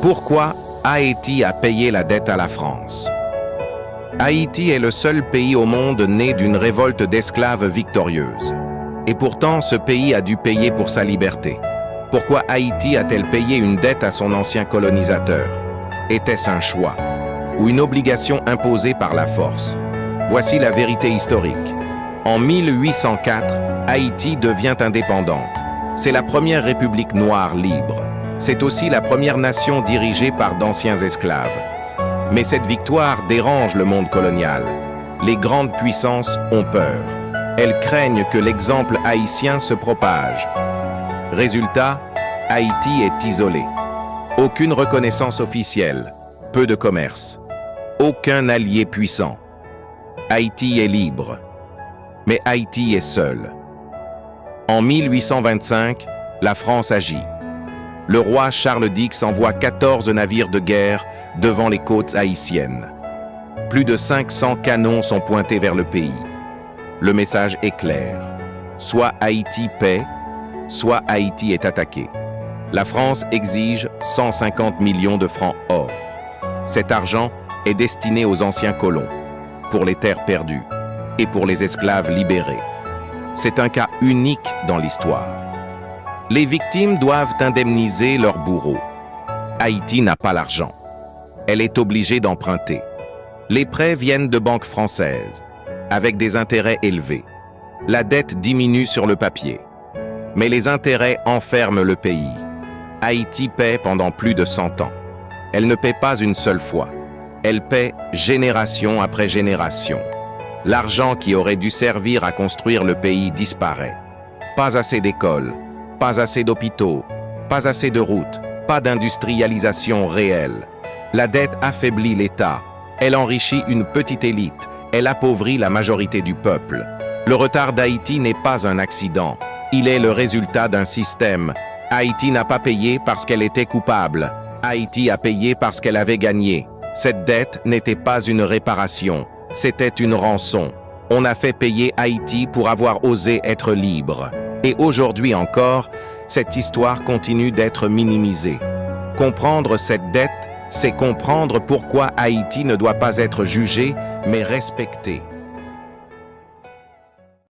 Pourquoi Haïti a payé la dette à la France? Haïti est le seul pays au monde né d'une révolte d'esclaves victorieuse. Et pourtant, ce pays a dû payer pour sa liberté. Pourquoi Haïti a-t-elle payé une dette à son ancien colonisateur? Était-ce un choix ou une obligation imposée par la force? Voici la vérité historique. En 1804, Haïti devient indépendante. C'est la première république noire libre. C'est aussi la première nation dirigée par d'anciens esclaves. Mais cette victoire dérange le monde colonial. Les grandes puissances ont peur. Elles craignent que l'exemple haïtien se propage. Résultat, Haïti est isolé. Aucune reconnaissance officielle, peu de commerce, aucun allié puissant. Haïti est libre, mais Haïti est seul. En 1825, la France agit. Le roi Charles X envoie 14 navires de guerre devant les côtes haïtiennes. Plus de 500 canons sont pointés vers le pays. Le message est clair. Soit Haïti paie, soit Haïti est attaqué. La France exige 150 millions de francs or. Cet argent est destiné aux anciens colons, pour les terres perdues et pour les esclaves libérés. C'est un cas unique dans l'histoire. Les victimes doivent indemniser leurs bourreaux. Haïti n'a pas l'argent. Elle est obligée d'emprunter. Les prêts viennent de banques françaises, avec des intérêts élevés. La dette diminue sur le papier, mais les intérêts enferment le pays. Haïti paie pendant plus de 100 ans. Elle ne paie pas une seule fois. Elle paie génération après génération. L'argent qui aurait dû servir à construire le pays disparaît. Pas assez d'écoles, pas assez d'hôpitaux, pas assez de routes, pas d'industrialisation réelle. La dette affaiblit l'État. Elle enrichit une petite élite. Elle appauvrit la majorité du peuple. Le retard d'Haïti n'est pas un accident. Il est le résultat d'un système. Haïti n'a pas payé parce qu'elle était coupable. Haïti a payé parce qu'elle avait gagné. Cette dette n'était pas une réparation, c'était une rançon. On a fait payer Haïti pour avoir osé être libre. Et aujourd'hui encore, cette histoire continue d'être minimisée. Comprendre cette dette, c'est comprendre pourquoi Haïti ne doit pas être jugé, mais respecté.